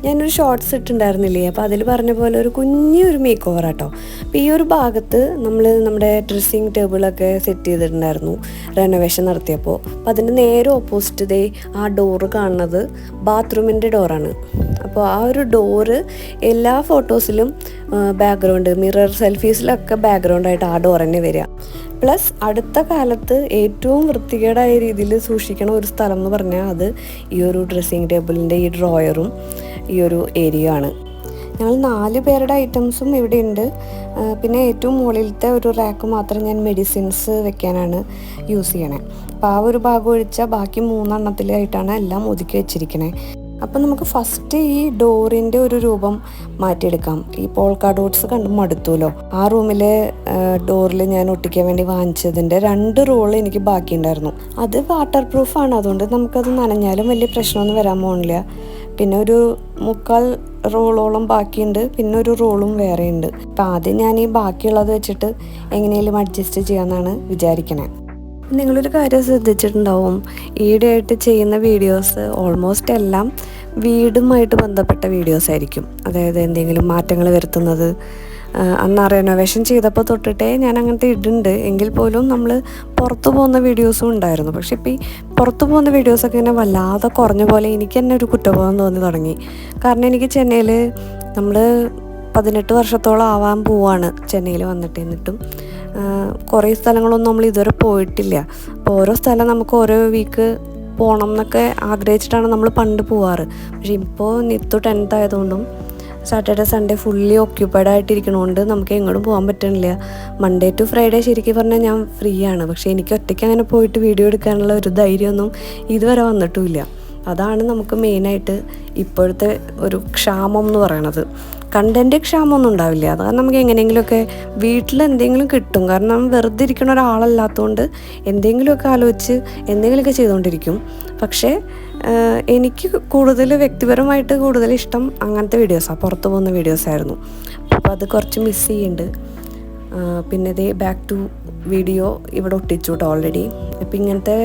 ഞാനൊരു ഷോർട്സ് ഇട്ടുണ്ടായിരുന്നില്ലേ, അപ്പോൾ അതിൽ പറഞ്ഞ പോലെ ഒരു കുഞ്ഞൊരു മേക്ക് ഓവർ ആട്ടോ. അപ്പോൾ ഈ ഒരു ഭാഗത്ത് നമ്മുടെ ഡ്രസ്സിങ് ടേബിളൊക്കെ സെറ്റ് ചെയ്തിട്ടുണ്ടായിരുന്നു റെനോവേഷൻ നടത്തിയപ്പോൾ. അപ്പോൾ അതിൻ്റെ നേരെ ഓപ്പോസിറ്റ് ദേ ആ ഡോറ് കാണുന്നത് ബാത്റൂമിൻ്റെ ഡോറാണ്. അപ്പോൾ ആ ഒരു ഡോറ് എല്ലാ ഫോട്ടോസിലും ബാക്ക്ഗ്രൗണ്ട്, മിറർ സെൽഫീസിലൊക്കെ ബാക്ക്ഗ്രൗണ്ടായിട്ട് ആ ഡോർ തന്നെ വരിക. പ്ലസ് അടുത്ത കാലത്ത് ഏറ്റവും വൃത്തികേടായ രീതിയിൽ സൂക്ഷിക്കണ ഒരു സ്ഥലം എന്ന് പറഞ്ഞാൽ അത് ഈ ഒരു ഡ്രസ്സിങ് ടേബിളിൻ്റെ ഈ ഡ്രോയറും ഈ ഒരു ഏരിയ ആണ്. ഞങ്ങൾ 4 പേരുടെ ഐറ്റംസും ഇവിടെ ഉണ്ട്. പിന്നെ ഏറ്റവും മുകളിലത്തെ ഒരു റാക്ക് മാത്രം ഞാൻ മെഡിസിൻസ് വെക്കാനാണ് യൂസ് ചെയ്യണേ. അപ്പോൾ ആ ഒരു ഭാഗം ഒഴിച്ചാൽ ബാക്കി 3 എണ്ണത്തിലായിട്ടാണ് എല്ലാം ഒതുക്കി വെച്ചിരിക്കണേ. അപ്പം നമുക്ക് ഫസ്റ്റ് ഈ ഡോറിൻ്റെ ഒരു രൂപം മാറ്റിയെടുക്കാം. ഈ പോൾക്ക ഡോട്ട്സ് കണ്ട് മടുത്തുല്ലോ. ആ റൂമിലെ ഡോറിൽ ഞാൻ ഒട്ടിക്കാൻ വേണ്ടി വാങ്ങിച്ചതിൻ്റെ 2 റോൾ എനിക്ക് ബാക്കിയുണ്ടായിരുന്നു. അത് വാട്ടർ പ്രൂഫാണ്, അതുകൊണ്ട് നമുക്കത് നനഞ്ഞാലും വലിയ പ്രശ്നമൊന്നും വരാൻ പോകുന്നില്ല. പിന്നെ ഒരു 3/4 റോളോളം ബാക്കിയുണ്ട്, പിന്നെ ഒരു റോളും വേറെ ഉണ്ട്. അപ്പം ആദ്യം ഞാൻ ഈ ബാക്കിയുള്ളത് വെച്ചിട്ട് എങ്ങനെയെങ്കിലും അഡ്ജസ്റ്റ് ചെയ്യാമെന്നാണ് വിചാരിക്കണേ. നിങ്ങളൊരു കാര്യം ശ്രദ്ധിച്ചിട്ടുണ്ടാവും, ഈയിടെയായിട്ട് ചെയ്യുന്ന വീഡിയോസ് ഓൾമോസ്റ്റ് എല്ലാം വീടുമായിട്ട് ബന്ധപ്പെട്ട വീഡിയോസ് ആയിരിക്കും. അതായത് എന്തെങ്കിലും മാറ്റങ്ങൾ വരുത്തുന്നത്. അന്ന് റെനോവേഷൻ ചെയ്തപ്പോൾ തൊട്ടിട്ടേ ഞാൻ അങ്ങനത്തെ ഇടുന്നുണ്ട്. എങ്കിൽ പോലും നമ്മൾ പുറത്തു പോകുന്ന വീഡിയോസും ഉണ്ടായിരുന്നു. പക്ഷെ ഇപ്പോൾ ഈ പുറത്തു പോകുന്ന വീഡിയോസൊക്കെ ഇങ്ങനെ വല്ലാതെ കുറഞ്ഞ പോലെ എനിക്ക് തന്നെ ഒരു കുറ്റബോധം തോന്നി തുടങ്ങി. കാരണം എനിക്ക് ചെന്നൈയിൽ നമ്മൾ 18 വർഷത്തോളം ആവാൻ പോവാണ് ചെന്നൈയിൽ വന്നിട്ട്. എന്നിട്ടും കുറേ സ്ഥലങ്ങളൊന്നും നമ്മൾ ഇതുവരെ പോയിട്ടില്ല. അപ്പോൾ ഓരോ സ്ഥലം നമുക്ക് ഓരോ വീക്ക് പോകണം എന്നൊക്കെ ആഗ്രഹിച്ചിട്ടാണ് നമ്മൾ പണ്ട് പോവാറ്. പക്ഷേ ഇപ്പോൾ നിത്തു 10th ആയതുകൊണ്ടും സാറ്റർഡേ സൺഡേ ഫുള്ളി ഓക്യുപ്പൈഡ് ആയിട്ടിരിക്കണോണ്ട് നമുക്ക് എങ്ങോട്ടും പോകാൻ പറ്റണില്ല. മൺഡേ ടു ഫ്രൈഡേ ശരിക്കും പറഞ്ഞാൽ ഞാൻ ഫ്രീ ആണ്. പക്ഷേ എനിക്ക് ഒറ്റയ്ക്ക് അങ്ങനെ പോയിട്ട് വീഡിയോ എടുക്കാനുള്ള ഒരു ധൈര്യമൊന്നും ഇതുവരെ വന്നിട്ടുമില്ല. അതാണ് നമുക്ക് മെയിനായിട്ട് ഇപ്പോഴത്തെ ഒരു ക്ഷാമം എന്ന് പറയണത്. കണ്ടൻറ്റ് ക്ഷാമമൊന്നും ഉണ്ടാവില്ല. അത് കാരണം നമുക്ക് എങ്ങനെയെങ്കിലുമൊക്കെ വീട്ടിൽ എന്തെങ്കിലും കിട്ടും. കാരണം വെറുതെ ഇരിക്കുന്ന ഒരാളല്ലാത്തതുകൊണ്ട് എന്തെങ്കിലുമൊക്കെ ആലോചിച്ച് എന്തെങ്കിലുമൊക്കെ ചെയ്തുകൊണ്ടിരിക്കും. പക്ഷേ എനിക്ക് വ്യക്തിപരമായിട്ട് കൂടുതൽ ഇഷ്ടം അങ്ങനത്തെ വീഡിയോസാണ്, പുറത്ത് പോകുന്ന വീഡിയോസായിരുന്നു. അപ്പോൾ അത് കുറച്ച് മിസ് ചെയ്യുന്നുണ്ട്. പിന്നെ ഇതേ ബാക്ക് ടു വീഡിയോ ഇവിടെ ഒട്ടിച്ചു കേട്ടോ ഓൾറെഡി. അപ്പോൾ ഇങ്ങനത്തെ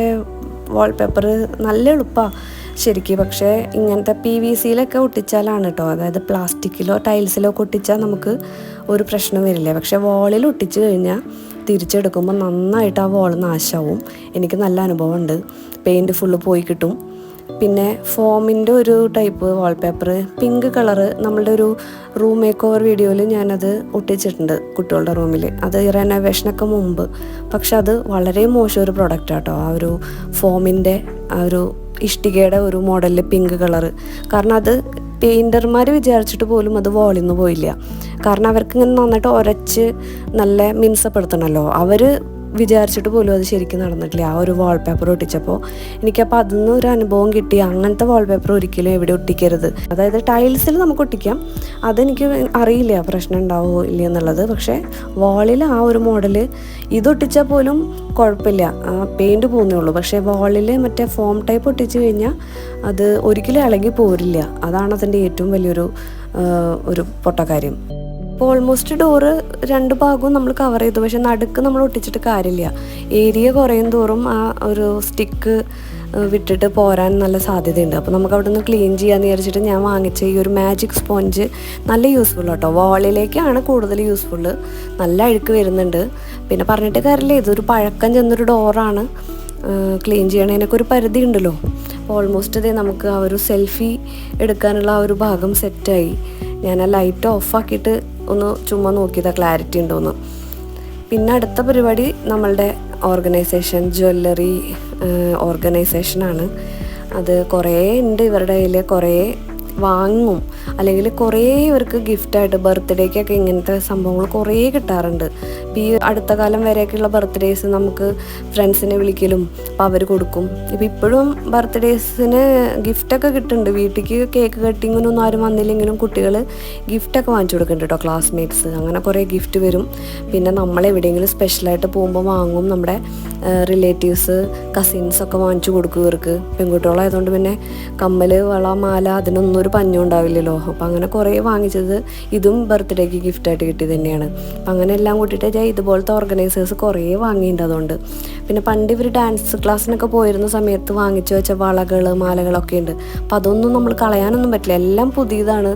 വാൾപേപ്പർ നല്ല എളുപ്പമാണ് ശരിക്കും. പക്ഷേ ഇങ്ങനത്തെ PVCയിലൊക്കെ ഒട്ടിച്ചാലാണ് കേട്ടോ, അതായത് പ്ലാസ്റ്റിക്കിലോ ടൈൽസിലോ ഒക്കെ ഒട്ടിച്ചാൽ നമുക്ക് ഒരു പ്രശ്നം വരില്ല. പക്ഷേ വാളിൽ ഒട്ടിച്ച് കഴിഞ്ഞാൽ തിരിച്ചെടുക്കുമ്പോൾ നന്നായിട്ട് ആ വാൾ നാശമാവും. എനിക്ക് നല്ല അനുഭവമുണ്ട്. പെയിൻറ്റ് ഫുള്ള് പോയി കിട്ടും. പിന്നെ ഫോമിൻ്റെ ഒരു ടൈപ്പ് വാൾപേപ്പർ പിങ്ക് കളറ് നമ്മളുടെ ഒരു റൂം മേക്ക് ഓവർ വീഡിയോയിൽ ഞാനത് ഒട്ടിച്ചിട്ടുണ്ട് കുട്ടികളുടെ റൂമിൽ. അത് റെനോവേഷനൊക്കെ മുമ്പ്. പക്ഷെ അത് വളരെ മോശം ഒരു പ്രൊഡക്റ്റ് ആട്ടോ. ആ ഒരു ഫോമിൻ്റെ ആ ഒരു ഇഷ്ടികയുടെ ഒരു മോഡലിൽ പിങ്ക് കളറ്. കാരണം അത് പെയിൻറ്റർമാർ വിചാരിച്ചിട്ട് പോലും അത് വോളിൽ നിന്ന് പോയില്ല. കാരണം അവർക്ക് ഇങ്ങനെ നന്നായിട്ട് ഉരച്ച് നല്ല മിനുസപ്പെടുത്തണമല്ലോ. അവർ വിചാരിച്ചിട്ട് പോലും അത് ശരിക്കും നടന്നിട്ടില്ല. ആ ഒരു വാൾപേപ്പർ ഒട്ടിച്ചപ്പോൾ എനിക്കപ്പോൾ അതിൽ നിന്ന് ഒരു അനുഭവം കിട്ടി. അങ്ങനത്തെ വാൾപേപ്പർ ഒരിക്കലും എവിടെ ഒട്ടിക്കരുത്. അതായത് ടൈൽസിൽ നമുക്ക് ഒട്ടിക്കാം, അതെനിക്ക് അറിയില്ല പ്രശ്നം ഉണ്ടാവുമോ ഇല്ല എന്നുള്ളത്. പക്ഷേ വാളിൽ ആ ഒരു മോഡൽ ഇതൊട്ടിച്ചാൽ പോലും കുഴപ്പമില്ല, പെയിൻറ്റ് പോകുന്നേ ഉള്ളൂ. പക്ഷേ വാളിൽ മറ്റേ ഫോം ടൈപ്പ് ഒട്ടിച്ച് കഴിഞ്ഞാൽ അത് ഒരിക്കലും ഇളകി പോരില്ല. അതാണ് അതിൻ്റെ ഏറ്റവും വലിയൊരു പൊട്ടക്കാര്യം. അപ്പോൾ ഓൾമോസ്റ്റ് ഡോറ് 2 ഭാഗവും നമ്മൾ കവർ ചെയ്തു. പക്ഷെ നടുക്ക് നമ്മൾ ഒട്ടിച്ചിട്ട് കാര്യമില്ല. ഏരിയ കുറയും തോറും ആ ഒരു സ്റ്റിക്ക് വിട്ടിട്ട് പോരാൻ നല്ല സാധ്യതയുണ്ട്. അപ്പോൾ നമുക്ക് അവിടെ നിന്ന് ക്ലീൻ ചെയ്യാമെന്ന് വിചാരിച്ചിട്ട് ഞാൻ വാങ്ങിച്ച ഈ ഒരു മാജിക് സ്പോഞ്ച് നല്ല യൂസ്ഫുൾ കേട്ടോ. വാളിലേക്കാണ് കൂടുതൽ യൂസ്ഫുള്ള്. നല്ല അഴുക്ക് വരുന്നുണ്ട്. പിന്നെ പറഞ്ഞിട്ട് കാര്യമില്ല, ഇതൊരു പഴക്കം ചെന്നൊരു ഡോറാണ്. ക്ലീൻ ചെയ്യണതിനൊക്കെ ഒരു പരിധി ഉണ്ടല്ലോ. ഓൾമോസ്റ്റ് ഇതേ നമുക്ക് ആ ഒരു സെൽഫി എടുക്കാനുള്ള ആ ഒരു ഭാഗം സെറ്റായി. ഞാൻ ആ ലൈറ്റ് ഓഫാക്കിയിട്ട് ഒന്ന് ചുമ്മാ നോക്കിയതാണ് ക്ലാരിറ്റി ഉണ്ടോയെന്ന്. പിന്നെ അടുത്ത പരിപാടി നമ്മളുടെ ഓർഗനൈസേഷൻ, ജ്വല്ലറി ഓർഗനൈസേഷനാണ്. അത് കുറേ ഉണ്ട് ഇവരുടെ കയ്യിൽ. കുറേ വാങ്ങും, അല്ലെങ്കിൽ കുറേ ഇവർക്ക് ഗിഫ്റ്റായിട്ട് ബർത്ത്ഡേക്കൊക്കെ ഇങ്ങനത്തെ സംഭവങ്ങൾ കുറേ കിട്ടാറുണ്ട്. ഇപ്പോൾ ഈ അടുത്ത കാലം വരെയൊക്കെയുള്ള ബർത്ത്ഡേയ്സ് നമുക്ക് ഫ്രണ്ട്സിനെ വിളിക്കലും അപ്പോൾ അവർ കൊടുക്കും. ഇപ്പോൾ ഇപ്പോഴും ബർത്ത്ഡേയ്സിന് ഗിഫ്റ്റൊക്കെ കിട്ടുന്നുണ്ട്. വീട്ടിലേക്ക് കേക്ക് കട്ടിങ്ങിനൊന്നും ആരും വന്നില്ലെങ്കിലും കുട്ടികൾ ഗിഫ്റ്റൊക്കെ വാങ്ങിച്ചു കൊടുക്കുന്നുണ്ട് കേട്ടോ, ക്ലാസ്മേറ്റ്സ്. അങ്ങനെ കുറേ ഗിഫ്റ്റ് വരും. പിന്നെ നമ്മൾ എവിടെയെങ്കിലും സ്പെഷ്യലായിട്ട് പോകുമ്പോൾ വാങ്ങും. നമ്മുടെ റിലേറ്റീവ്സ്, കസിൻസൊക്കെ വാങ്ങിച്ചു കൊടുക്കും ഇവർക്ക്. പെൺകുട്ടികളായതുകൊണ്ട് പിന്നെ കമ്മൽ, വള, മാല അതിനൊന്നും ഒരു പഞ്ഞും ഉണ്ടാവില്ലല്ലോ. അപ്പോൾ അങ്ങനെ കുറേ വാങ്ങിച്ചത് ഇതും ബർത്ത്ഡേക്ക് ഗിഫ്റ്റായിട്ട് കിട്ടിയത് തന്നെയാണ്. അപ്പം അങ്ങനെ എല്ലാം കൂട്ടിയിട്ട് ഞാൻ ഇതുപോലത്തെ ഓർഗനൈസേഴ്സ് കുറേ വാങ്ങിയിട്ടുണ്ട്. അതുകൊണ്ട് പിന്നെ പണ്ട് ഇവർ ഡാൻസ് ക്ലാസ്സിനൊക്കെ പോയിരുന്ന സമയത്ത് വാങ്ങിച്ചു വെച്ച വളകൾ മാലകളൊക്കെ ഉണ്ട്. അപ്പോൾ അതൊന്നും നമ്മൾ കളയാനൊന്നും പറ്റില്ല, എല്ലാം പുതിയതാണ്.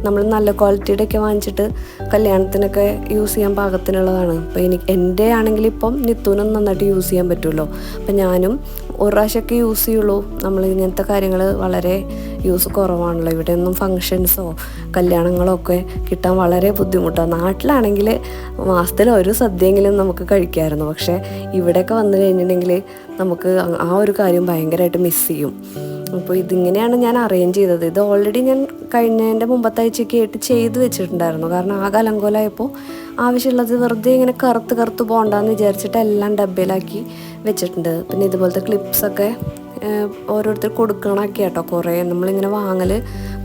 നമ്മൾ നല്ല ക്വാളിറ്റിയുടെ ഒക്കെ വാങ്ങിച്ചിട്ട് കല്യാണത്തിനൊക്കെ യൂസ് ചെയ്യാൻ പാകത്തിനുള്ളതാണ്. അപ്പോൾ എൻ്റെ ആണെങ്കിൽ ഇപ്പം നിത്തൂനും നന്നായിട്ട് യൂസ് ചെയ്യാൻ പറ്റുമല്ലോ. അപ്പം ഞാനും ഒരു പ്രാവശ്യമൊക്കെ യൂസ് ചെയ്യുള്ളൂ. നമ്മൾ ഇങ്ങനത്തെ കാര്യങ്ങൾ വളരെ യൂസ് കുറവാണല്ലോ. ഇവിടെ ഒന്നും ഫങ്ഷൻസോ കല്യാണങ്ങളോ ഒക്കെ കിട്ടാൻ വളരെ ബുദ്ധിമുട്ടാണ്. നാട്ടിലാണെങ്കിൽ മാസത്തിൽ ഒരു സദ്യയെങ്കിലും നമുക്ക് കഴിക്കാമായിരുന്നു. പക്ഷേ ഇവിടെയൊക്കെ വന്നു കഴിഞ്ഞിട്ടുണ്ടെങ്കിൽ നമുക്ക് ആ ഒരു കാര്യം ഭയങ്കരമായിട്ട് മിസ് ചെയ്യും. അപ്പോൾ ഇതിങ്ങനെയാണ് ഞാൻ അറേഞ്ച് ചെയ്തത്. ഇത് ഓൾറെഡി ഞാൻ കഴിഞ്ഞതിൻ്റെ മുമ്പത്തെ ആഴ്ചയ്ക്ക് ആയിട്ട് ചെയ്ത് വെച്ചിട്ടുണ്ടായിരുന്നു. കാരണം ആകെ അലങ്കോലമായപ്പോൾ ആവശ്യമുള്ളത് വെറുതെ ഇങ്ങനെ കറുത്ത് പോകണ്ടെന്ന് വിചാരിച്ചിട്ട് എല്ലാം ഡബ്ബയിലാക്കി വെച്ചിട്ടുണ്ട്. പിന്നെ ഇതുപോലത്തെ ക്ലിപ്സൊക്കെ ഓരോരുത്തർ കൊടുക്കണമൊക്കെ കേട്ടോ. കുറേ നമ്മളിങ്ങനെ വാങ്ങൽ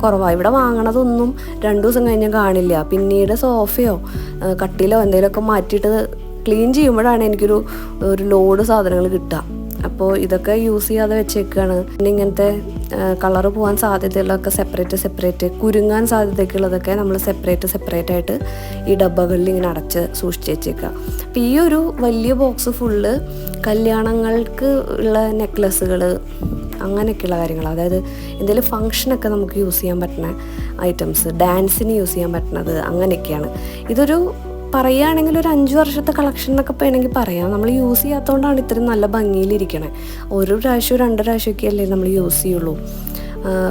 കുറവാണ്. ഇവിടെ വാങ്ങണതൊന്നും 2 ദിവസം കഴിഞ്ഞാൽ കാണില്ല. പിന്നീട് സോഫയോ കട്ടിലോ എന്തെങ്കിലുമൊക്കെ മാറ്റിയിട്ട് ക്ലീൻ ചെയ്യുമ്പോഴാണ് എനിക്കൊരു ലോഡ് സാധനങ്ങൾ കിട്ടുക. അപ്പോൾ ഇതൊക്കെ യൂസ് ചെയ്യാതെ വെച്ചേക്കാണ്. പിന്നെ ഇങ്ങനത്തെ കളറ് പോകാൻ സാധ്യതയുള്ളതൊക്കെ സെപ്പറേറ്റ് കുരുങ്ങാൻ സാധ്യതയൊക്കെയുള്ളതൊക്കെ നമ്മൾ സെപ്പറേറ്റ് ആയിട്ട് ഈ ഡബ്ബകളിൽ ഇങ്ങനെ അടച്ച് സൂക്ഷിച്ച് വെച്ചേക്കുക. അപ്പോൾ ഈ ഒരു വലിയ ബോക്സ് ഫുള്ള് കല്യാണങ്ങൾക്ക് ഉള്ള നെക്ലസ്സുകൾ അങ്ങനെയൊക്കെയുള്ള കാര്യങ്ങൾ, അതായത് എന്തെങ്കിലും ഫങ്ഷനൊക്കെ നമുക്ക് യൂസ് ചെയ്യാൻ പറ്റുന്ന ഐറ്റംസ്, ഡാൻസിന് യൂസ് ചെയ്യാൻ പറ്റുന്നത് അങ്ങനെയൊക്കെയാണ്. ഇതൊരു പറയുകയാണെങ്കിൽ ഒരു 5 വർഷത്തെ കളക്ഷൻ എന്നൊക്കെ വേണമെങ്കിൽ പറയാം. നമ്മൾ യൂസ് ചെയ്യാത്തതുകൊണ്ടാണ് ഇത്രയും നല്ല ഭംഗിയിലിരിക്കണേ. ഒരു പ്രാവശ്യം 2 പ്രാവശ്യമൊക്കെ അല്ലേ നമ്മൾ യൂസ് ചെയ്യുള്ളൂ.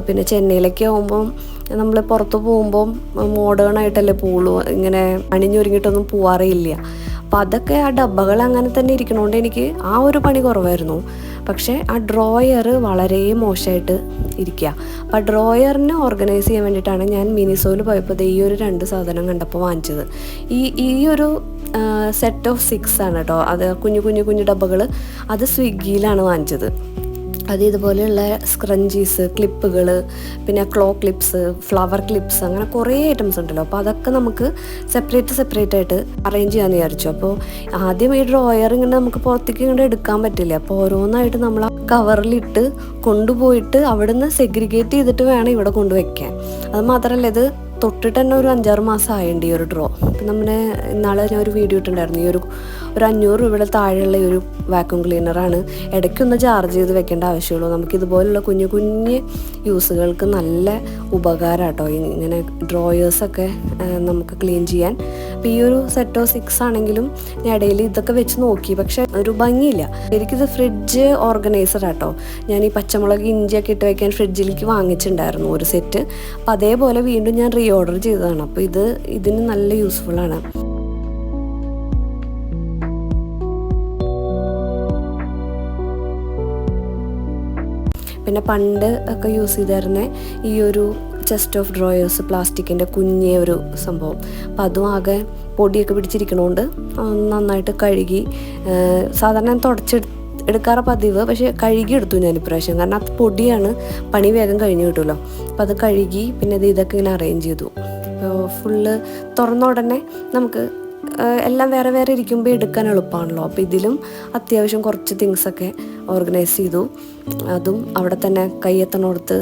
പിന്നെ ചെന്നൈയിലൊക്കെ ആകുമ്പം നമ്മൾ പുറത്ത് പോകുമ്പം മോഡേൺ ആയിട്ടല്ലേ പോവുള്ളൂ, ഇങ്ങനെ അണിഞ്ഞൊരുങ്ങിയിട്ടൊന്നും പോവാറില്ല. അപ്പോൾ അതൊക്കെ ആ ഡബ്ബകൾ അങ്ങനെ തന്നെ ഇരിക്കണോണ്ട് എനിക്ക് ആ ഒരു പണി കുറവായിരുന്നു. പക്ഷേ ആ ഡ്രോയർ വളരെ മോശമായിട്ട് ഇരിക്കുക. അപ്പോൾ ആ ഡ്രോയറിനെ ഓർഗനൈസ് ചെയ്യാൻ വേണ്ടിയിട്ടാണ് ഞാൻ മിനിസോയിൽ പോയപ്പോൾ ഈ ഒരു 2 സാധനം കണ്ടപ്പോൾ വാങ്ങിച്ചത്. ഈ ഒരു സെറ്റ് ഓഫ് 6 ആണ് കേട്ടോ. അത് കുഞ്ഞു ഡബ്ബകൾ. അത് സ്വിഗ്ഗിയിലാണ് വാങ്ങിച്ചത്. അത് ഇതുപോലെയുള്ള സ്ക്രഞ്ചീസ്, ക്ലിപ്പുകൾ, പിന്നെ ക്ലോ ക്ലിപ്സ്, ഫ്ലവർ ക്ലിപ്സ്, അങ്ങനെ കുറേ ഐറ്റംസ് ഉണ്ടല്ലോ. അപ്പോൾ അതൊക്കെ നമുക്ക് സെപ്പറേറ്റ് ആയിട്ട് അറേഞ്ച് ചെയ്യാമെന്ന് വിചാരിച്ചു. അപ്പോൾ ആദ്യം ഈ ഡ്രോയർ ഇങ്ങനെ നമുക്ക് പുറത്തേക്ക് ഇങ്ങോട്ട് എടുക്കാൻ പറ്റില്ല. അപ്പോൾ ഓരോന്നായിട്ട് നമ്മൾ ആ കവറിലിട്ട് കൊണ്ടുപോയിട്ട് അവിടുന്ന് സെഗ്രിഗേറ്റ് ചെയ്തിട്ട് വേണം ഇവിടെ കൊണ്ടുവയ്ക്കാൻ. അത് മാത്രമല്ല, ഇത് തൊട്ടിട്ട് തന്നെ ഒരു 5-6 മാസം ആയിട്ടുണ്ട് ഈ ഒരു ഡ്രോ. അപ്പം നമ്മുടെ ഇന്നാളെ ഞാൻ ഒരു വീഡിയോ ഇട്ടുണ്ടായിരുന്നു. ഈ ഒരു 500 രൂപയുടെ താഴെയുള്ള ഒരു വാക്യൂം ക്ലീനറാണ്. ഇടയ്ക്കൊന്ന് ചാർജ് ചെയ്ത് വെക്കേണ്ട ആവശ്യമുള്ളൂ. നമുക്കിതുപോലുള്ള കുഞ്ഞു യൂസുകൾക്ക് നല്ല ഉപകാരം കേട്ടോ ഇങ്ങനെ ഡ്രോയേഴ്സൊക്കെ നമുക്ക് ക്ലീൻ ചെയ്യാൻ. അപ്പോൾ ഈ ഒരു സെറ്റ് ഓഫ് 6 ആണെങ്കിലും ഞാൻ ഇടയിൽ ഇതൊക്കെ വെച്ച് നോക്കി, പക്ഷേ ഒരു ഭംഗിയില്ല. എനിക്കിത് ഫ്രിഡ്ജ് ഓർഗനൈസർ കേട്ടോ. ഞാൻ ഈ പച്ചമുളക് ഇഞ്ചിയൊക്കെ ഇട്ട് വയ്ക്കാൻ ഫ്രിഡ്ജിലേക്ക് വാങ്ങിച്ചിട്ടുണ്ടായിരുന്നു ഒരു സെറ്റ്. അപ്പോൾ അതേപോലെ വീണ്ടും ഞാൻ ഓർഡർ ചെയ്തതാണ്. അപ്പോൾ ഇതിന് നല്ല യൂസ്ഫുള്ളാണ്. പിന്നെ പണ്ട് ഒക്കെ യൂസ് ചെയ്തിരുന്ന ഈ ഒരു ചെസ്റ്റ് ഓഫ് ഡ്രോയേഴ്സ്, പ്ലാസ്റ്റിക്കിൻ്റെ കുഞ്ഞേ ഒരു സംഭവം. അപ്പം അതും ആകെ പൊടിയൊക്കെ പിടിച്ചിരിക്കണോണ്ട് നന്നായിട്ട് കഴുകി, സാധാരണ എടുക്കാറ് പതിവ്, പക്ഷേ കഴുകിയെടുത്തു ഞാൻ ഇപ്രാവശ്യം. കാരണം അത് പൊടിയാണ്, പണി വേഗം കഴിഞ്ഞ് കിട്ടുമല്ലോ. അപ്പോൾ അത് കഴുകി പിന്നെ ഇതൊക്കെ ഇങ്ങനെ അറേഞ്ച് ചെയ്തു. അപ്പോൾ ഫുള്ള് തുറന്ന ഉടനെ നമുക്ക് എല്ലാം വേറെ ഇരിക്കുമ്പോൾ എടുക്കാൻ എളുപ്പമാണല്ലോ. അപ്പോൾ ഇതിലും അത്യാവശ്യം കുറച്ച് തിങ്സൊക്കെ ഓർഗനൈസ് ചെയ്തു. അതും അവിടെ തന്നെ കയ്യെത്തണോടത്ത്.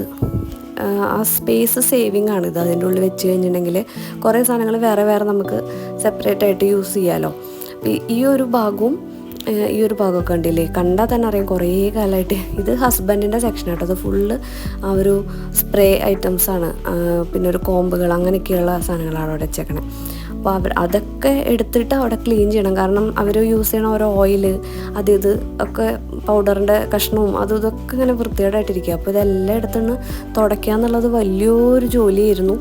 ആ സ്പേസ് സേവിങ് ആണ് ഇത്. അതിൻ്റെ ഉള്ളിൽ വെച്ച് കഴിഞ്ഞിട്ടുണ്ടെങ്കിൽ കുറേ സാധനങ്ങൾ വേറെ നമുക്ക് സെപ്പറേറ്റ് ആയിട്ട് യൂസ് ചെയ്യാമല്ലോ. ഈ ഒരു ഭാഗമൊക്കെ ഉണ്ടല്ലേ, കണ്ടാൽ തന്നെ അറിയാം കുറേ കാലമായിട്ട്. ഇത് ഹസ്ബൻഡിൻ്റെ സെക്ഷൻ ആട്ടോ. അത് ഫുള്ള് ആ ഒരു സ്പ്രേ ഐറ്റംസാണ്. പിന്നെ ഒരു കോമ്പുകൾ അങ്ങനെയൊക്കെയുള്ള സാധനങ്ങളാണ് അവിടെ വെച്ചേക്കണേ. അപ്പോൾ അതൊക്കെ എടുത്തിട്ട് അവിടെ ക്ലീൻ ചെയ്യണം. കാരണം അവർ യൂസ് ചെയ്യണ ഓരോ ഓയിൽ ഇത് ഒക്കെ പൗഡറിൻ്റെ കഷ്ണവും ഇതൊക്കെ ഇങ്ങനെ വൃത്തികേടായിട്ടിരിക്കുക. അപ്പോൾ ഇതെല്ലാം എടുത്തുകൊണ്ട് തുടയ്ക്കുക എന്നുള്ളത് വലിയൊരു ജോലിയായിരുന്നു.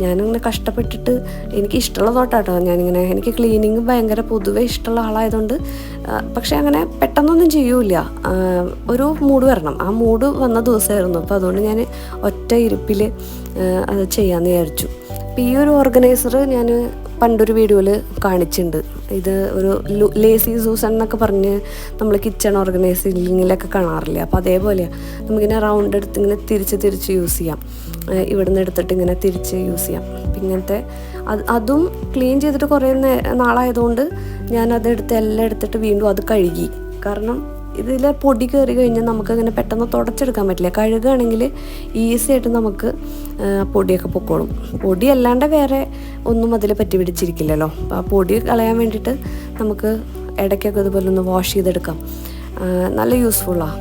ഞാനിങ്ങനെ കഷ്ടപ്പെട്ടിട്ട്, എനിക്ക് ഇഷ്ടമുള്ള തോട്ടാട്ടോ ഞാനിങ്ങനെ, എനിക്ക് ക്ലീനിങ് ഭയങ്കര പൊതുവെ ഇഷ്ടമുള്ള ആളായതുകൊണ്ട്. പക്ഷേ അങ്ങനെ പെട്ടെന്നൊന്നും ചെയ്യൂല, ഒരു മൂഡ് വരണം. ആ മൂഡ് വന്ന ദിവസമായിരുന്നു. അപ്പോൾ അതുകൊണ്ട് ഞാൻ ഒറ്റ ഇരിപ്പിൽ അത് ചെയ്യാമെന്ന് വിചാരിച്ചു. അപ്പോൾ ഈ ഒരു ഓർഗനൈസർ ഞാൻ പണ്ടൊരു വീഡിയോയിൽ കാണിച്ചിട്ടുണ്ട്. ഇത് ഒരു ലേസി സൂസൻ എന്നൊക്കെ പറഞ്ഞ് നമ്മൾ കിച്ചൺ ഓർഗനൈസിങ്ങിലൊക്കെ കാണാറില്ല. അപ്പോൾ അതേപോലെയാണ്. നമുക്കിങ്ങനെ റൗണ്ട് എടുത്ത് ഇങ്ങനെ തിരിച്ച് യൂസ് ചെയ്യാം. ഇവിടുന്ന് എടുത്തിട്ട് ഇങ്ങനെ തിരിച്ച് യൂസ് ചെയ്യാം. ഇങ്ങനത്തെ അതും ക്ലീൻ ചെയ്തിട്ട് കുറേ നാളായതുകൊണ്ട് ഞാനതെടുത്ത് എല്ലാം എടുത്തിട്ട് വീണ്ടും അത് കഴുകി. കാരണം ഇതിൽ പൊടി കയറി കഴിഞ്ഞാൽ നമുക്കങ്ങനെ പെട്ടെന്ന് തുടച്ചെടുക്കാൻ പറ്റില്ല. കഴുകുകയാണെങ്കിൽ ഈസി ആയിട്ട് നമുക്ക് പൊടിയൊക്കെ പൊക്കോളും. പൊടി അല്ലാണ്ട് വേറെ ഒന്നും അതിൽ പറ്റി പിടിച്ചിരിക്കില്ലല്ലോ. അപ്പോൾ ആ പൊടി കളയാൻ വേണ്ടിയിട്ട് നമുക്ക് ഇടയ്ക്കൊക്കെ ഇതുപോലെ ഒന്ന് വാഷ് ചെയ്തെടുക്കാം. നല്ല യൂസ്ഫുള്ളാണ്.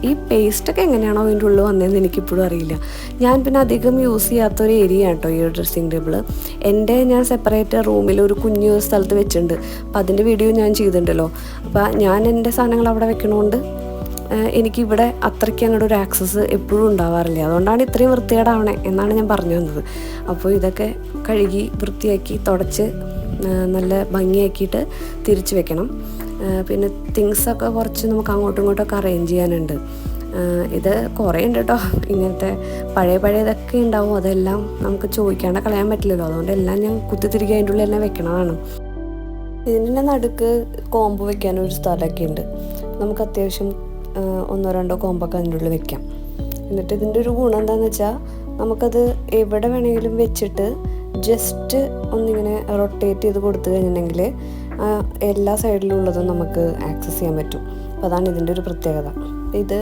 ഈ പേസ്റ്റൊക്കെ എങ്ങനെയാണോ അതിൻ്റെ ഉള്ളിൽ വന്നതെന്ന് എനിക്കിപ്പോഴും അറിയില്ല. ഞാൻ പിന്നെ അധികം യൂസ് ചെയ്യാത്തൊരു ഏരിയ കേട്ടോ ഈ ഡ്രസ്സിങ് ടേബിൾ. ഞാൻ സെപ്പറേറ്റ് റൂമിൽ ഒരു കുഞ്ഞു സ്ഥലത്ത് വെച്ചിട്ടുണ്ട്. അപ്പോൾ അതിൻ്റെ വീഡിയോ ഞാൻ ചെയ്തിട്ടുണ്ടല്ലോ. അപ്പോൾ ഞാൻ എൻ്റെ സാധനങ്ങൾ അവിടെ വെക്കണോണ്ട് എനിക്കിവിടെ അത്രയ്ക്ക് അങ്ങോട്ട് ഒരു ആക്സസ് എപ്പോഴും ഉണ്ടാവാറില്ല. അതുകൊണ്ടാണ് ഇത്രയും വൃത്തികേടാവണേ എന്നാണ് ഞാൻ പറഞ്ഞു വന്നത്. അപ്പോൾ ഇതൊക്കെ കഴുകി വൃത്തിയാക്കി തുടച്ച് നല്ല ഭംഗിയാക്കിയിട്ട് തിരിച്ച് വെക്കണം. പിന്നെ തിങ്സൊക്കെ കുറച്ച് നമുക്ക് അങ്ങോട്ടും ഇങ്ങോട്ടൊക്കെ അറേഞ്ച് ചെയ്യാനുണ്ട്. ഇത് കുറേ ഉണ്ട് കേട്ടോ. ഇങ്ങനത്തെ പഴയതൊക്കെ ഉണ്ടാവും. അതെല്ലാം നമുക്ക് ചോദിക്കാണ്ട് കളയാൻ പറ്റില്ലല്ലോ. അതുകൊണ്ട് എല്ലാം ഞാൻ കുത്തിത്തിരിക്കുക അതിൻ്റെ ഉള്ളിൽ തന്നെ വെക്കണതാണ്. ഇതിൻ്റെ നടുക്ക് കോമ്പ് വെക്കാനൊരു സ്ഥലമൊക്കെ ഉണ്ട്. നമുക്ക് അത്യാവശ്യം 1-2 കോമ്പൊക്കെ അതിൻ്റെ ഉള്ളിൽ വെക്കാം. എന്നിട്ട് ഇതിൻ്റെ ഒരു ഗുണം എന്താണെന്ന് വെച്ചാൽ നമുക്കത് എവിടെ വേണമെങ്കിലും വെച്ചിട്ട് ജസ്റ്റ് ഒന്നിങ്ങനെ റൊട്ടേറ്റ് ചെയ്ത് കൊടുത്തു കഴിഞ്ഞിട്ടുണ്ടെങ്കിൽ എല്ലാ സൈഡിലുള്ളതും നമുക്ക് ആക്സസ് ചെയ്യാൻ പറ്റും. അപ്പോൾ അതാണ് ഇതിൻ്റെ ഒരു പ്രത്യേകത. ഇത്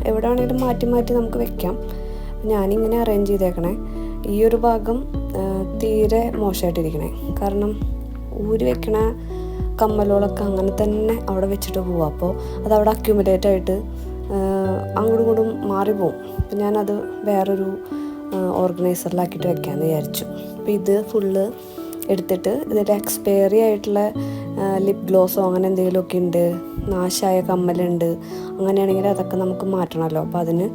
എവിടെ വേണമെങ്കിലും മാറ്റി നമുക്ക് വെക്കാം. ഞാനിങ്ങനെ അറേഞ്ച് ചെയ്തേക്കണേ. ഈ ഒരു ഭാഗം തീരെ മോശമായിട്ടിരിക്കണേ. കാരണം ഊരി വെക്കണ കമ്മലുകളൊക്കെ അങ്ങനെ തന്നെ അവിടെ വെച്ചിട്ട് പോവാം. അപ്പോൾ അതവിടെ അക്യുമുലേറ്റ് ആയിട്ട് അങ്ങോട്ടും ഇങ്ങോട്ടും മാറിപ്പോവും. അപ്പം ഞാനത് വേറൊരു ഓർഗനൈസറിലാക്കിയിട്ട് വെക്കാമെന്ന് വിചാരിച്ചു. അപ്പോൾ ഇത് ഫുള്ള് എടുത്തിട്ട് ഇതിൻ്റെ എക്സ്പയറി ആയിട്ടുള്ള ലിപ് ഗ്ലോസോ അങ്ങനെ എന്തെങ്കിലുമൊക്കെ ഉണ്ട്, നാശമായ കമ്മലുണ്ട്, അങ്ങനെയാണെങ്കിൽ അതൊക്കെ നമുക്ക് മാറ്റണമല്ലോ. അപ്പോൾ അതിന്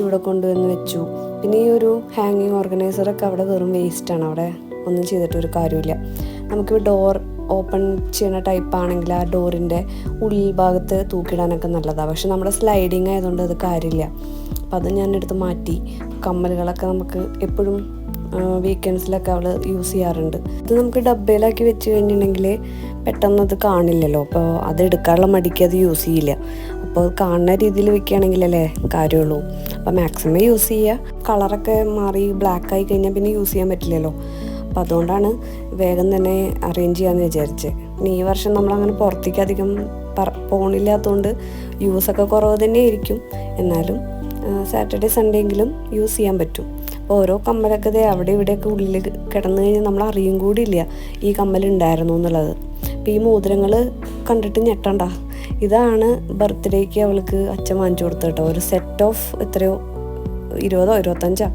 ഇവിടെ കൊണ്ടുവന്ന് വെച്ചു. പിന്നെ ഈ ഒരു ഹാങ്ങിങ് ഓർഗനൈസറൊക്കെ അവിടെ വെറും വേസ്റ്റാണ്. അവിടെ ഒന്നും ചെയ്തിട്ടൊരു കാര്യമില്ല. നമുക്ക് ഡോർ ഓപ്പൺ ചെയ്യുന്ന ടൈപ്പ് ആണെങ്കിൽ ആ ഡോറിൻ്റെ ഉൾഭാഗത്ത് തൂക്കിയിടാനൊക്കെ നല്ലതാണ്. പക്ഷെ നമ്മുടെ സ്ലൈഡിങ് ആയതുകൊണ്ട് അത് കാര്യമില്ല. അപ്പോൾ അത് ഞാനെടുത്ത് മാറ്റി. കമ്മലുകളൊക്കെ നമുക്ക് എപ്പോഴും വീക്കെൻഡ്സിലൊക്കെ അവൾ യൂസ് ചെയ്യാറുണ്ട്. ഇത് നമുക്ക് ഡബ്ബയിലാക്കി വെച്ച് കഴിഞ്ഞിട്ടുണ്ടെങ്കിൽ പെട്ടെന്ന് അത് കാണില്ലല്ലോ. അപ്പോൾ അത് എടുക്കാനുള്ള മടിക്ക് അത് യൂസ് ചെയ്യില്ല. അപ്പോൾ കാണുന്ന രീതിയിൽ വെക്കുകയാണെങ്കിലല്ലേ കാര്യമുള്ളൂ. അപ്പോൾ മാക്സിമം യൂസ് ചെയ്യുക. കളറൊക്കെ മാറി ബ്ലാക്ക് ആയി കഴിഞ്ഞാൽ പിന്നെ യൂസ് ചെയ്യാൻ പറ്റില്ലല്ലോ. അപ്പോൾ അതുകൊണ്ടാണ് വേഗം തന്നെ അറേഞ്ച് ചെയ്യാമെന്ന് വിചാരിച്ചത്. പിന്നെ ഈ വർഷം നമ്മളങ്ങനെ പുറത്തേക്ക് അധികം പോണില്ലാത്തതുകൊണ്ട് യൂസൊക്കെ കുറവ് തന്നെ ആയിരിക്കും. എന്നാലും സാറ്റർഡേ സൺഡേ എങ്കിലും യൂസ് ചെയ്യാൻ പറ്റും. അപ്പോൾ ഓരോ കമ്മലൊക്കെ അവിടെ ഇവിടെയൊക്കെ ഉള്ളിൽ കിടന്നു കഴിഞ്ഞാൽ നമ്മൾ അറിയും കൂടിയില്ല ഈ കമ്മലുണ്ടായിരുന്നു എന്നുള്ളത്. അപ്പോൾ ഈ മോതിരങ്ങൾ കണ്ടിട്ട് ഞെട്ടണ്ട. ഇതാണ് ബർത്ത്ഡേക്ക് അവൾക്ക് അച്ഛൻ വാങ്ങിച്ചു കൊടുത്തത് കേട്ടോ. ഒരു സെറ്റ് ഓഫ് എത്രയോ 20-25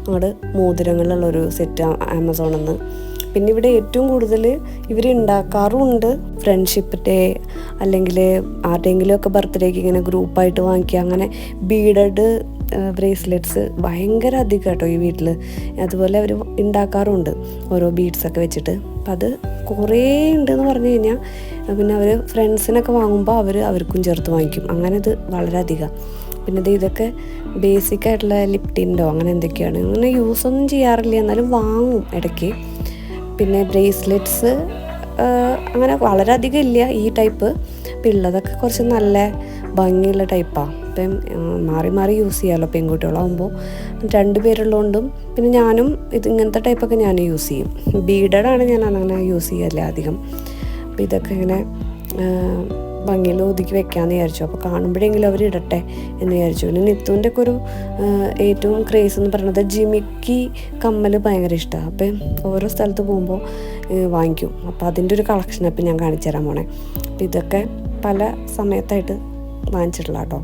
അങ്ങോട്ട് മോതിരങ്ങളുള്ളൊരു സെറ്റ് ആമസോണിൽ നിന്ന്. പിന്നെ ഇവിടെ ഏറ്റവും കൂടുതൽ ഇവർ ഉണ്ടാക്കാറുമുണ്ട്. ഫ്രണ്ട്ഷിപ്പ് ഡേ അല്ലെങ്കിൽ ആരുടെയെങ്കിലുമൊക്കെ ബർത്ത്ഡേക്ക് ഇങ്ങനെ ഗ്രൂപ്പായിട്ട് വാങ്ങിക്കുക. അങ്ങനെ ബീഡഡ് ബ്രേസ്ലെറ്റ്സ് ഭയങ്കര അധികം കേട്ടോ ഈ വീട്ടിൽ. അതുപോലെ അവർ ഉണ്ടാക്കാറുമുണ്ട് ഓരോ ബീഡ്സൊക്കെ വെച്ചിട്ട്. അപ്പം അത് കുറേ ഉണ്ടെന്ന് പറഞ്ഞു കഴിഞ്ഞാൽ പിന്നെ അവർ ഫ്രണ്ട്സിനൊക്കെ വാങ്ങുമ്പോൾ അവർക്കും ചേർത്ത് വാങ്ങിക്കും. അങ്ങനെ ഇത് വളരെ അധികം. പിന്നെ ഇതൊക്കെ ബേസിക് ആയിട്ടുള്ള ലിപ്റ്റിൻ്റോ അങ്ങനെ എന്തൊക്കെയാണ്. അങ്ങനെ യൂസൊന്നും ചെയ്യാറില്ല, എന്നാലും വാങ്ങും ഇടയ്ക്ക്. പിന്നെ ബ്രേസ്ലെറ്റ്സ് അങ്ങനെ വളരെയധികം ഇല്ല ഈ ടൈപ്പ്. അപ്പം ഉള്ളതൊക്കെ കുറച്ച് നല്ല ഭംഗിയുള്ള ടൈപ്പാണ്. അപ്പം മാറി യൂസ് ചെയ്യാമല്ലോ പെൺകുട്ടികളാകുമ്പോൾ. 2 പേരുള്ളതുകൊണ്ടും പിന്നെ ഞാനും ഇങ്ങനത്തെ ടൈപ്പൊക്കെ ഞാൻ യൂസ് ചെയ്യും. ബീഡഡാണ് ഞാൻ അങ്ങനെ യൂസ് ചെയ്യാറില്ല അധികം. അപ്പോൾ ഇതൊക്കെ ഇങ്ങനെ ഭംഗിയിൽ ഒതുക്കി വെക്കാമെന്ന് വിചാരിച്ചു. അപ്പോൾ കാണുമ്പോഴെങ്കിലും അവർ ഇടട്ടെ എന്ന് വിചാരിച്ചു. പിന്നെ നിത്തുവിൻ്റെ ഒക്കെ ഒരു ഏറ്റവും ക്രേസ് എന്ന് പറയുന്നത് ജിമിക്കി കമ്മൽ ഭയങ്കര ഇഷ്ടമാണ്. അപ്പം ഓരോ സ്ഥലത്ത് പോകുമ്പോൾ വാങ്ങിക്കും. അപ്പോൾ അതിൻ്റെ ഒരു കളക്ഷൻ അപ്പം ഞാൻ കാണിച്ചു തരാൻ പോണേ. അപ്പം ഇതൊക്കെ പല സമയത്തായിട്ട് വാങ്ങിച്ചിട്ടുള്ള കേട്ടോ.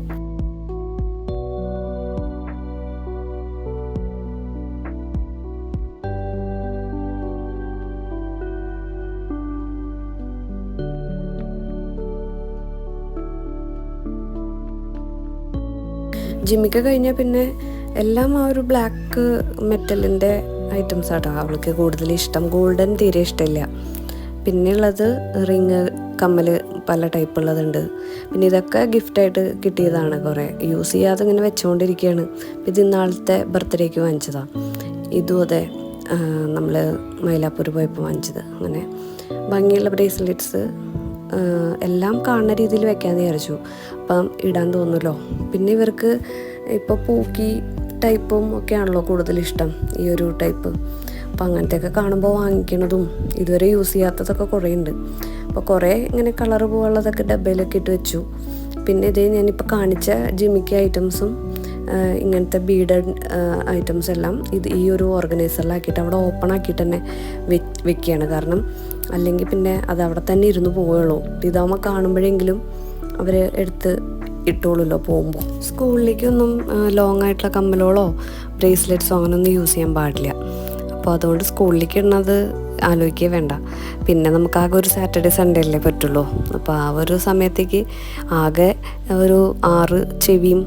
ജിമ്മിക്ക് കഴിഞ്ഞാൽ പിന്നെ എല്ലാം ആ ഒരു ബ്ലാക്ക് മെറ്റലിൻ്റെ ഐറ്റംസ് ആട്ടോ അവൾക്ക് കൂടുതൽ ഇഷ്ടം. ഗോൾഡൻ തീരെ ഇഷ്ടമില്ല. പിന്നെയുള്ളത് റിങ് കമ്മൽ പല ടൈപ്പ് ഉള്ളതുണ്ട്. പിന്നെ ഇതൊക്കെ ഗിഫ്റ്റായിട്ട് കിട്ടിയതാണ്. കുറേ യൂസ് ചെയ്യാതെ ഇങ്ങനെ വെച്ചുകൊണ്ടിരിക്കുകയാണ്. ഇത് ഇന്നാളത്തെ ബർത്ത്ഡേക്ക് വാങ്ങിച്ചതാണ്. ഇതും അതെ നമ്മൾ മൈലാപ്പൂർ പോയപ്പോൾ വാങ്ങിച്ചത്. അങ്ങനെ ഭംഗിയുള്ള ബ്രേസ്ലെറ്റ്സ് എല്ലാം കാണുന്ന രീതിയിൽ വെക്കാമെന്ന് വിചാരിച്ചു. അപ്പം ഇടാൻ തോന്നുമല്ലോ. പിന്നെ ഇവർക്ക് ഇപ്പോൾ പൂക്കി ടൈപ്പും ഒക്കെയാണല്ലോ കൂടുതൽ ഇഷ്ടം, ഈ ഒരു ടൈപ്പ്. അപ്പോൾ അങ്ങനത്തെയൊക്കെ കാണുമ്പോൾ വാങ്ങിക്കണതും ഇതുവരെ യൂസ് ചെയ്യാത്തതൊക്കെ കുറേ ഉണ്ട്. അപ്പോൾ കുറേ ഇങ്ങനെ കളർ പോകാനുള്ളതൊക്കെ ഡബ്ബയിലൊക്കെ ഇട്ട് വെച്ചു. പിന്നെ ഇതേ ഞാനിപ്പോൾ കാണിച്ച ജിമിക്കി ഐറ്റംസും ഇങ്ങനത്തെ ബീഡഡ് ഐറ്റംസ് എല്ലാം ഈ ഒരു ഓർഗനൈസറിലാക്കിയിട്ട് അവിടെ ഓപ്പൺ ആക്കിയിട്ട് തന്നെ വെക്കുകയാണ്. കാരണം അല്ലെങ്കിൽ പിന്നെ അത് അവിടെ തന്നെ ഇരുന്ന് പോവുള്ളൂ. ഇതാകുമ്പോൾ കാണുമ്പോഴെങ്കിലും അവർ എടുത്ത് ഇട്ടോളൂല്ലോ പോകുമ്പോൾ. സ്കൂളിലേക്കൊന്നും ലോങ് ആയിട്ടുള്ള കമ്മലുകളോ ബ്രേസ്ലെറ്റ്സോ അങ്ങനെയൊന്നും യൂസ് ചെയ്യാൻ പാടില്ല. അപ്പോൾ അതുകൊണ്ട് സ്കൂളിലേക്ക് ഇടുന്നത് ആലോചിക്കുക വേണ്ട. പിന്നെ നമുക്ക് ആകെ ഒരു സാറ്റർഡേ സൺഡേ അല്ലേ പറ്റുള്ളൂ. അപ്പോൾ ആ ഒരു സമയത്തേക്ക് ആകെ ഒരു 6 ചെവിയും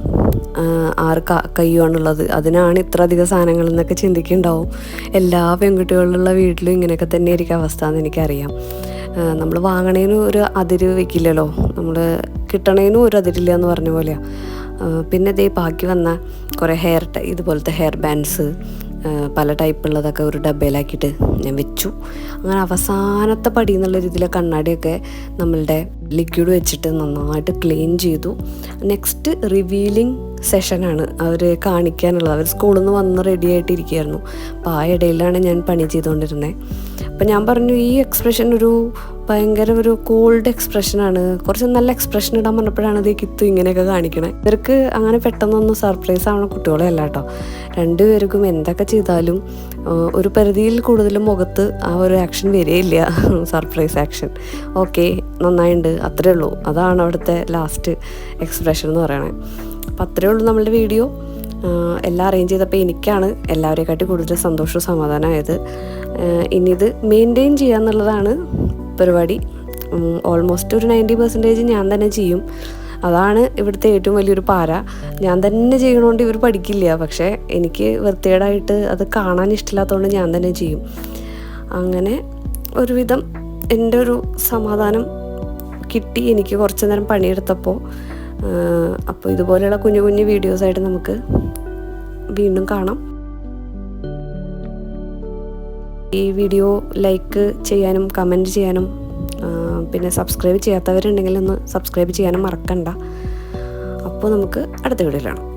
6 കയ്യുമാണുള്ളത്. അതിനാണ് ഇത്ര അധികം സാധനങ്ങൾ എന്നൊക്കെ ചിന്തിക്കുന്നുണ്ടാവും. എല്ലാ പെൺകുട്ടികളുള്ള വീട്ടിലും ഇങ്ങനെയൊക്കെ തന്നെ ആയിരിക്കും അവസ്ഥ എന്ന് എനിക്കറിയാം. നമ്മൾ വാങ്ങണേനും ഒരു അതിര് വയ്ക്കില്ലല്ലോ, നമ്മൾ കിട്ടണേനും ഒരു അതിരില്ല എന്ന് പറഞ്ഞ പോലെയാണ്. പിന്നെ ഇതേ ബാക്കി വന്ന കുറേ ഇതുപോലത്തെ ഹെയർ ബാൻഡ്സ് പല ടൈപ്പുള്ളതൊക്കെ ഒരു ഡബ്ബയിലാക്കിയിട്ട് ഞാൻ വെച്ചു. അങ്ങനെ അവസാനത്തെ പടി എന്നുള്ള രീതിയിൽ കണ്ണാടിയൊക്കെ നമ്മളുടെ ലിക്വിഡ് വെച്ചിട്ട് നന്നായിട്ട് ക്ലീൻ ചെയ്തു. നെക്സ്റ്റ് റിവീലിംഗ് സെഷനാണ് അവർ കാണിക്കാനുള്ളത്. അവർ സ്കൂളിൽ നിന്ന് വന്ന് റെഡി ആയിട്ടിരിക്കുകയായിരുന്നു. അപ്പോൾ ആ ഇടയിലാണ് ഞാൻ പണി ചെയ്തുകൊണ്ടിരുന്നത്. അപ്പം ഞാൻ പറഞ്ഞു ഈ എക്സ്പ്രഷൻ ഒരു ഭയങ്കര ഒരു കോൾഡ് എക്സ്പ്രഷനാണ്, കുറച്ച് നല്ല എക്സ്പ്രഷൻ ഇടാൻ പറഞ്ഞപ്പോഴാണ് ഇത് കിത്തു ഇങ്ങനെയൊക്കെ കാണിക്കണേ. ഇവർക്ക് അങ്ങനെ പെട്ടെന്നൊന്നും സർപ്രൈസ് ആവണ കുട്ടികളെ അല്ല കേട്ടോ. രണ്ടുപേർക്കും എന്തൊക്കെ ചെയ്താലും ഒരു പരിധിയിൽ കൂടുതലും മുഖത്ത് ആ ഒരു ആക്ഷൻ വരികയില്ല, സർപ്രൈസ് ആക്ഷൻ. ഓക്കെ നന്നായിട്ടുണ്ട് അത്രേ ഉള്ളൂ. അതാണ് അവിടുത്തെ ലാസ്റ്റ് എക്സ്പ്രഷൻ എന്ന് പറയണത്. അപ്പം അത്രേ ഉള്ളൂ നമ്മളുടെ വീഡിയോ. എല്ലാം അറേഞ്ച് ചെയ്തപ്പോൾ എനിക്കാണ് എല്ലാവരെക്കാട്ടി കൂടുതൽ സന്തോഷവും സമാധാനമായത്. ഇനി ഇത് മെയിൻറ്റെയിൻ ചെയ്യുക എന്നുള്ളതാണ് പരിപാടി. ഓൾമോസ്റ്റ് ഒരു 90% ഞാൻ തന്നെ ചെയ്യും. അതാണ് ഇവിടുത്തെ ഏറ്റവും വലിയൊരു പാര. ഞാൻ തന്നെ ചെയ്യണോണ്ട് ഇവർ പഠിക്കില്ല. പക്ഷേ എനിക്ക് വൃത്തികേടായിട്ട് അത് കാണാൻ ഇഷ്ടമില്ലാത്തതുകൊണ്ട് ഞാൻ തന്നെ ചെയ്യും. അങ്ങനെ ഒരുവിധം എൻ്റെ ഒരു സമാധാനം കിട്ടി എനിക്ക് കുറച്ച് നേരം പണിയെടുത്തപ്പോൾ. അപ്പോൾ ഇതുപോലെയുള്ള കുഞ്ഞു കുഞ്ഞു വീഡിയോസായിട്ട് നമുക്ക് വീണ്ടും കാണാം. ഈ വീഡിയോ ലൈക്ക് ചെയ്യാനും കമൻറ്റ് ചെയ്യാനും പിന്നെ സബ്സ്ക്രൈബ് ചെയ്യാത്തവരുണ്ടെങ്കിൽ ഒന്ന് സബ്സ്ക്രൈബ് ചെയ്യാനും മറക്കണ്ട. അപ്പോൾ നമുക്ക് അടുത്ത വീഡിയോയിൽ കാണാം.